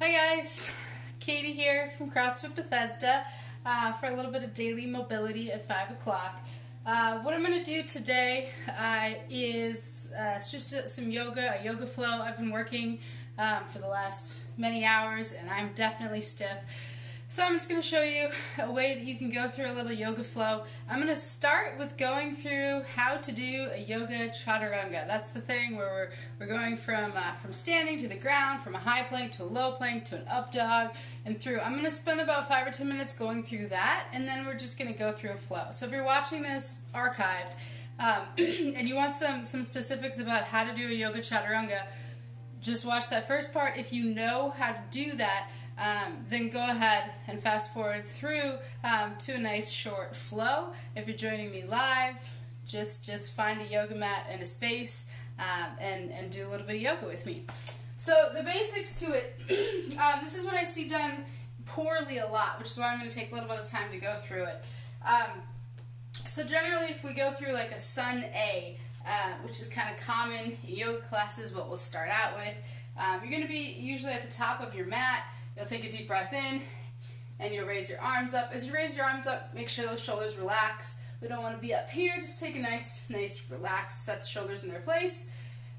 Hi guys, Katie here from CrossFit Bethesda for a little bit of daily mobility at 5 o'clock. What I'm going to do today is just some yoga, a yoga flow. I've been working for the last many hours and I'm definitely stiff. So I'm just going to show you a way that you can go through a little yoga flow. I'm going to start with going through how to do a yoga chaturanga. That's the thing where we're going from standing to the ground, from a high plank to a low plank to an up dog and through. I'm going to spend about 5 or 10 minutes going through that, and then we're just going to go through a flow. So if you're watching this archived and you want some specifics about how to do a yoga chaturanga, just watch that first part. If you know how to do that, then go ahead and fast forward through to a nice short flow. If you're joining me live, just find a yoga mat and a space and do a little bit of yoga with me. So the basics to it, this is what I see done poorly a lot, which is why I'm going to take a little bit of time to go through it. So generally if we go through like a Sun A, which is kind of common in yoga classes, what we'll start out with, you're going to be usually at the top of your mat. You'll take a deep breath in, and you'll raise your arms up. As you raise your arms up, make sure those shoulders relax. We don't want to be up here. Just take a nice relax, set the shoulders in their place.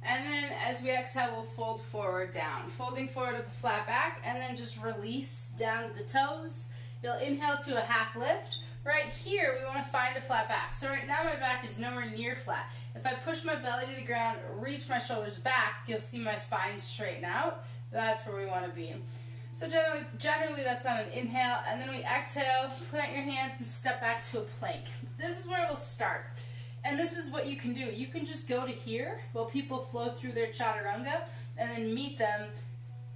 And then as we exhale, we'll fold forward down. Folding forward with a flat back, and then just release down to the toes. You'll inhale to a half lift. Right here, we want to find a flat back. So right now my back is nowhere near flat. If I push my belly to the ground, reach my shoulders back, you'll see my spine straighten out. That's where we want to be. So generally that's on an inhale, and then we exhale, plant your hands, and step back to a plank. This is where we'll start. And this is what you can do. You can just go to here while people flow through their chaturanga, and then meet them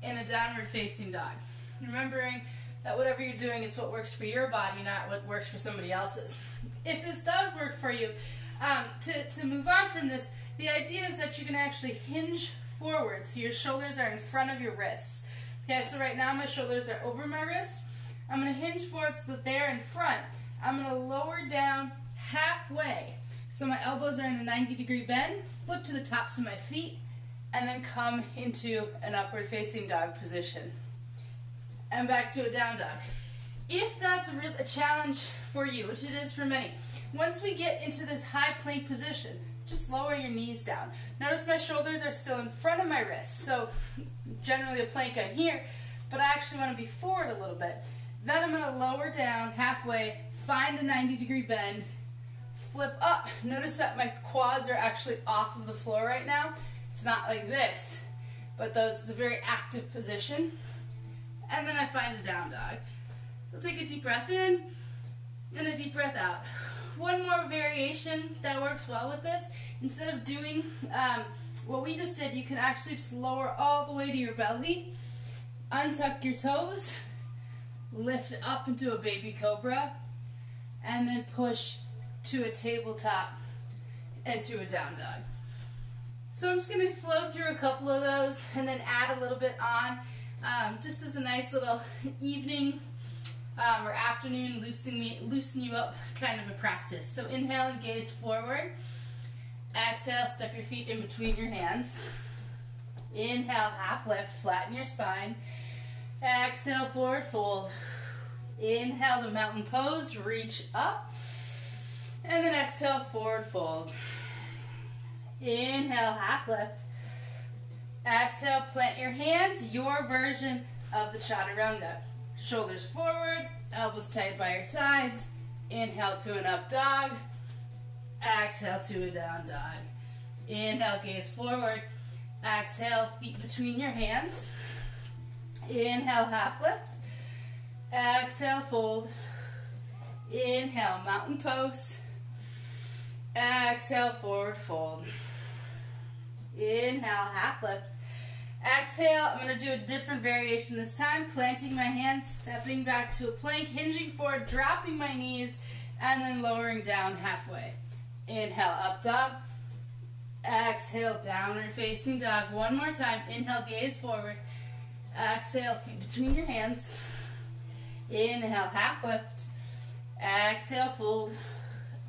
in a downward facing dog. Remembering that whatever you're doing, it's what works for your body, not what works for somebody else's. If this does work for you, to move on from this, the idea is that you can actually hinge forward, so your shoulders are in front of your wrists. Okay, so right now my shoulders are over my wrists. I'm going to hinge forward so that they're in front. I'm going to lower down halfway. So my elbows are in a 90-degree bend, flip to the tops of my feet, and then come into an upward facing dog position. And back to a down dog. If that's a challenge for you, which it is for many, once we get into this high plank position, just lower your knees down. Notice my shoulders are still in front of my wrists. So generally a plank I'm here, but I actually want to be forward a little bit. Then I'm going to lower down halfway, find a 90-degree bend, flip up. Notice that my quads are actually off of the floor right now. It's not like this, but it's a very active position. And then I find a down dog. We'll take a deep breath in and a deep breath out. One more variation that works well with this, instead of doing what we just did, you can actually just lower all the way to your belly, untuck your toes, lift up into a baby cobra, and then push to a tabletop and to a down dog. So I'm just going to flow through a couple of those and then add a little bit on, just as a nice little evening or afternoon loosen you up kind of a practice. So inhale and gaze forward. Exhale, step your feet in between your hands. Inhale, half lift, flatten your spine. Exhale, forward fold. Inhale to mountain pose, reach up. And then exhale, forward fold. Inhale, half lift. Exhale, plant your hands, your version of the chaturanga. Shoulders forward, elbows tight by your sides. Inhale to an up dog. Exhale to a down dog. Inhale, gaze forward. Exhale, feet between your hands. Inhale, half lift. Exhale, fold. Inhale, mountain pose. Exhale, forward fold. Inhale, half lift. Exhale, I'm going to do a different variation this time, planting my hands, stepping back to a plank, hinging forward, dropping my knees, and then lowering down halfway. Inhale, up dog. Exhale, downward facing dog. One more time. Inhale, gaze forward. Exhale, feet between your hands. Inhale, half lift. Exhale, fold.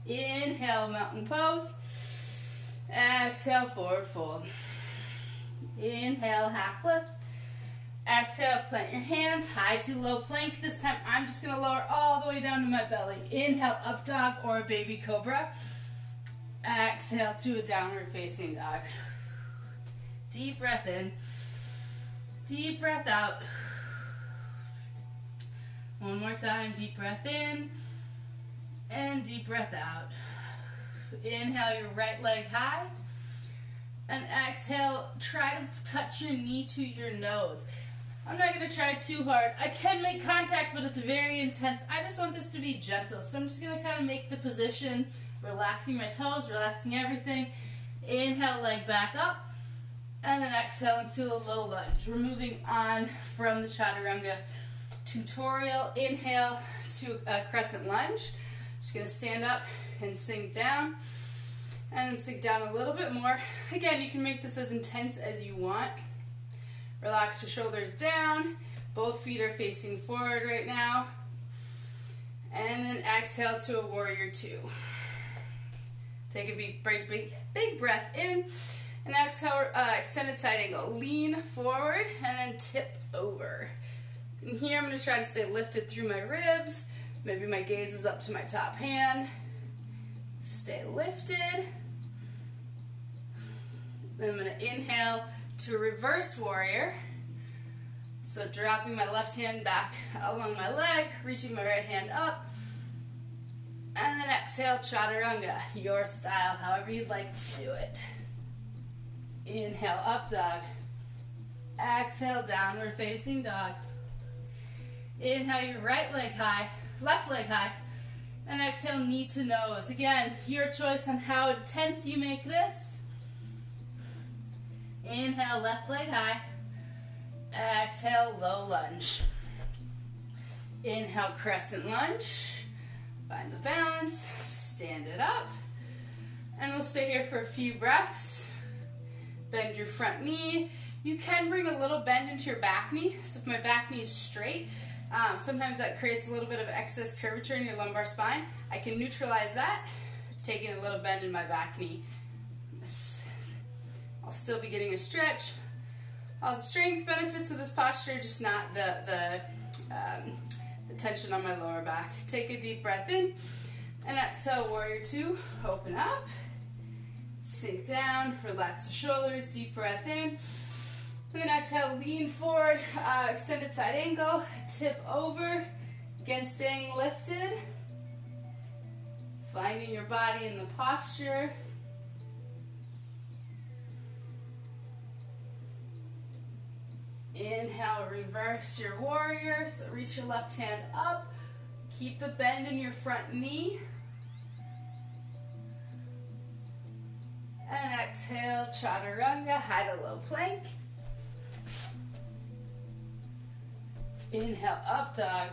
Inhale, mountain pose. Exhale, forward fold. Inhale, half lift. Exhale, plant your hands, high to low plank. This time I'm just going to lower all the way down to my belly. Inhale, up dog or a baby cobra. Exhale to a downward facing dog. Deep breath in. Deep breath out. One more time, deep breath in and deep breath out. Inhale your right leg high and exhale, try to touch your knee to your nose. I'm not going to try too hard. I can make contact, but it's very intense. I just want this to be gentle, so I'm just going to kind of make the position, relaxing my toes, relaxing everything. Inhale, leg back up, and then exhale into a low lunge. We're moving on from the Chaturanga tutorial. Inhale to a crescent lunge. Just going to stand up and sink down, and then sink down a little bit more. Again, you can make this as intense as you want. Relax your shoulders down. Both feet are facing forward right now. And then exhale to a warrior two. Take a big breath in. And exhale, extended side angle. Lean forward and then tip over. And here I'm going to try to stay lifted through my ribs. Maybe my gaze is up to my top hand. Stay lifted. Then I'm going to inhale to a reverse warrior. So dropping my left hand back along my leg, reaching my right hand up. And then exhale, Chaturanga, your style, however you'd like to do it. Inhale, up dog. Exhale, downward facing dog. Inhale, your right leg high, left leg high. And exhale, knee to nose. Again, your choice on how intense you make this. Inhale, left leg high. Exhale, low lunge. Inhale, crescent lunge. Find the balance, stand it up. And we'll stay here for a few breaths. Bend your front knee. You can bring a little bend into your back knee. So if my back knee is straight, sometimes that creates a little bit of excess curvature in your lumbar spine. I can neutralize that, taking a little bend in my back knee. I'll still be getting a stretch. All the strength benefits of this posture, just not the tension on my lower back. Take a deep breath in and exhale, warrior two. Open up, sink down, relax the shoulders, deep breath in. And then exhale, lean forward, extended side angle, tip over, again staying lifted. Finding your body in the posture. Inhale, reverse your warrior. So reach your left hand up. Keep the bend in your front knee. And exhale, Chaturanga, high to low plank. Inhale, up dog.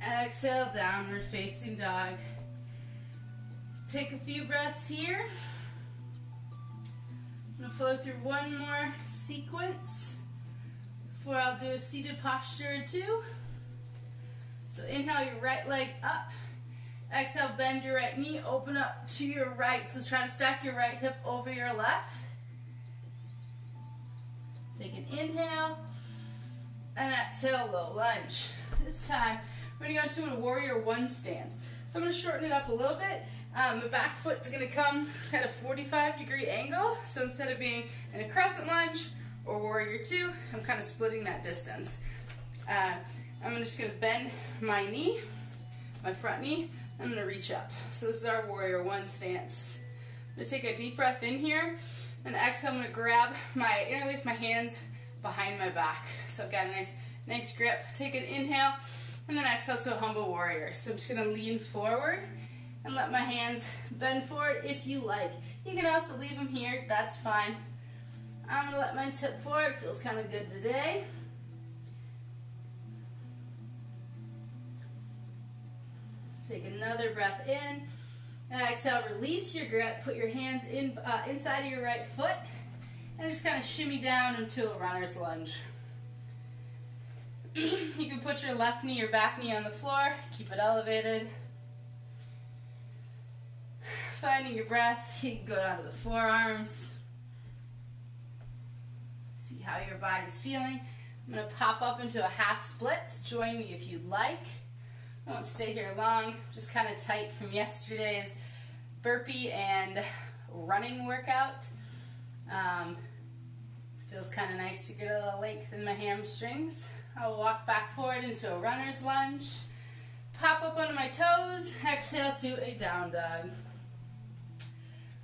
Exhale, downward facing dog. Take a few breaths here. I'm going to flow through one more sequence before I'll do a seated posture or two. So inhale your right leg up. Exhale, bend your right knee, open up to your right. So try to stack your right hip over your left. Take an inhale. And exhale, low lunge. This time, we're going to go into a warrior one stance. So I'm going to shorten it up a little bit. My back foot's going to come at a 45-degree angle. So instead of being in a crescent lunge or warrior two, I'm kind of splitting that distance. I'm just going to bend my knee, my front knee. I'm going to reach up. So this is our warrior one stance. I'm going to take a deep breath in here. And exhale, I'm going to grab interlace my hands behind my back. So I've got a nice grip. Take an inhale, and then exhale to a humble warrior. So I'm just going to lean forward and let my hands bend forward if you like. You can also leave them here, that's fine. I'm going to let mine tip forward. Feels kind of good today. Take another breath in, and exhale, release your grip. Put your hands inside of your right foot, and just kind of shimmy down into a runner's lunge. You can put your left knee or back knee on the floor, keep it elevated. Finding your breath, you can go down to the forearms. See how your body's feeling. I'm going to pop up into a half splits. Join me if you'd like. I won't stay here long. Just kind of tight from yesterday's burpee and running workout. Feels kind of nice to get a little length in my hamstrings. I'll walk back forward into a runner's lunge. Pop up onto my toes. Exhale to a down dog.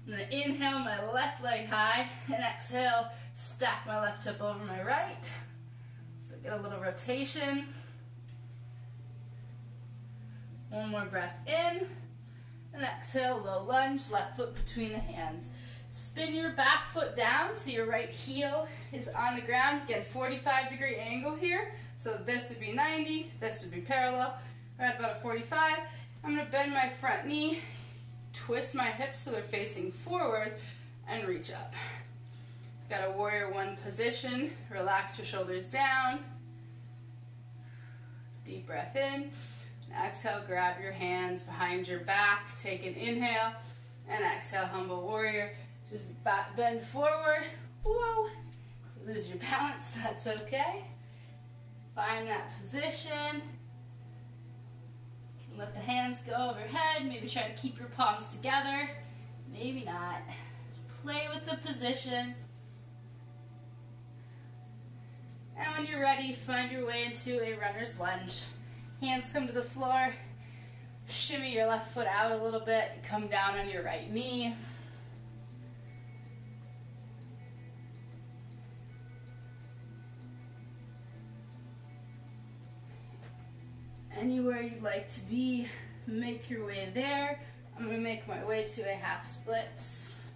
I'm going to inhale my left leg high and exhale, stack my left hip over my right. So get a little rotation. One more breath in and exhale, low lunge, left foot between the hands. Spin your back foot down so your right heel is on the ground. Get a 45-degree angle here. So this would be 90, this would be parallel. We're at about a 45. I'm going to bend my front knee, twist my hips so they're facing forward, and reach up. Got a warrior one position. Relax your shoulders down. Deep breath in. Exhale, grab your hands behind your back. Take an inhale, and exhale, humble warrior. Just bend forward. Whoa. Lose your balance, that's okay. Find that position. Let the hands go overhead. Maybe try to keep your palms together. Maybe not. Play with the position. And when you're ready, find your way into a runner's lunge. Hands come to the floor. Shimmy your left foot out a little bit. Come down on your right knee. Anywhere you'd like to be, make your way there. I'm going to make my way to a half splits.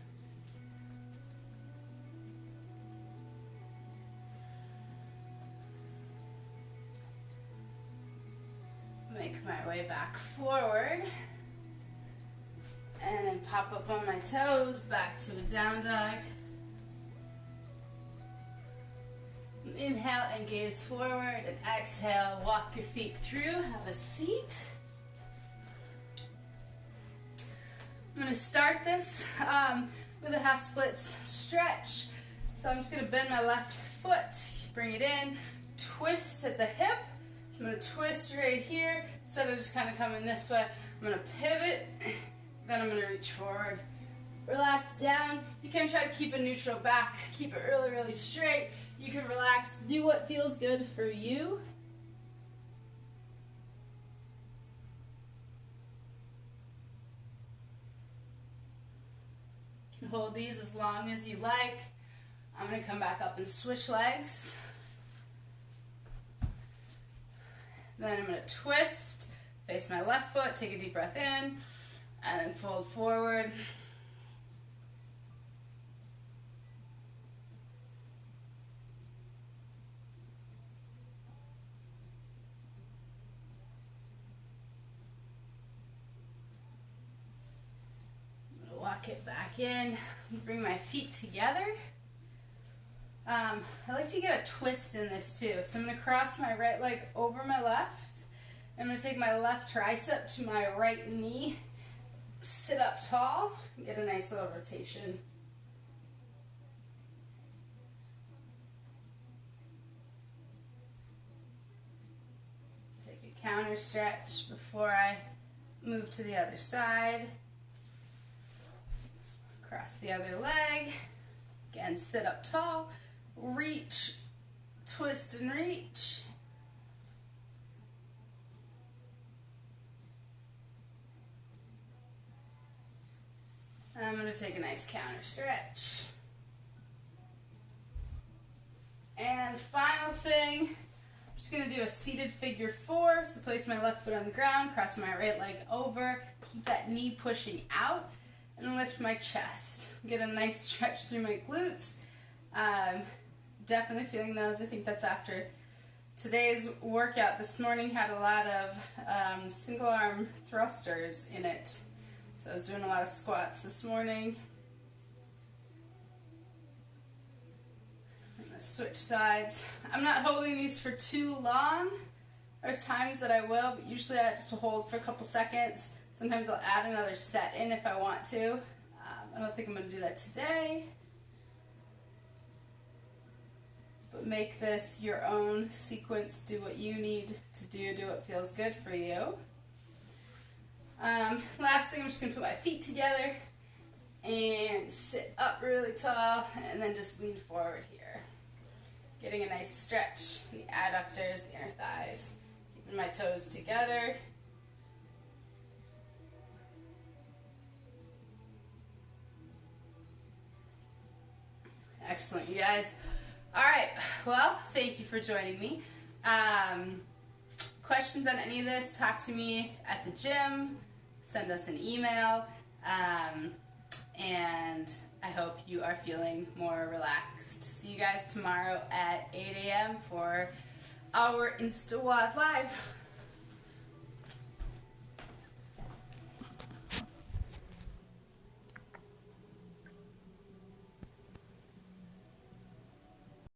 Make my way back forward. And then pop up on my toes, back to a down dog. Inhale and gaze forward, and exhale, walk your feet through, have a seat. I'm going to start this with a half splits stretch. So I'm just going to bend my left foot, bring it in, twist at the hip. So I'm going to twist right here, instead of just kind of coming this way. I'm going to pivot, then I'm going to reach forward. Relax down. You can try to keep a neutral back, keep it really, really straight. You can relax, do what feels good for you. You can hold these as long as you like. I'm going to come back up and switch legs. Then I'm going to twist, face my left foot, take a deep breath in, and then fold forward. Walk it back in, bring my feet together. I like to get a twist in this too. So I'm going to cross my right leg over my left. I'm going to take my left tricep to my right knee, sit up tall, and get a nice little rotation. Take a counter stretch before I move to the other side. Cross the other leg. Again, sit up tall. Reach, twist and reach. And I'm going to take a nice counter stretch. And final thing, I'm just going to do a seated figure four. So place my left foot on the ground, cross my right leg over, keep that knee pushing out, and lift my chest. Get a nice stretch through my glutes. Definitely feeling those. I think that's after today's workout. This morning had a lot of single arm thrusters in it. So I was doing a lot of squats this morning. I'm going to switch sides. I'm not holding these for too long. There's times that I will, but usually I just hold for a couple seconds. Sometimes I'll add another set in if I want to. I don't think I'm going to do that today. But make this your own sequence. Do what you need to do what feels good for you. Last thing, I'm just going to put my feet together and sit up really tall and then just lean forward here. Getting a nice stretch in the adductors, the inner thighs. Keeping my toes together. Excellent, you guys. All right, well, thank you for joining me. Questions on any of this, talk to me at the gym, send us an email, and I hope you are feeling more relaxed. See you guys tomorrow at 8 a.m. for our InstaWOD Live.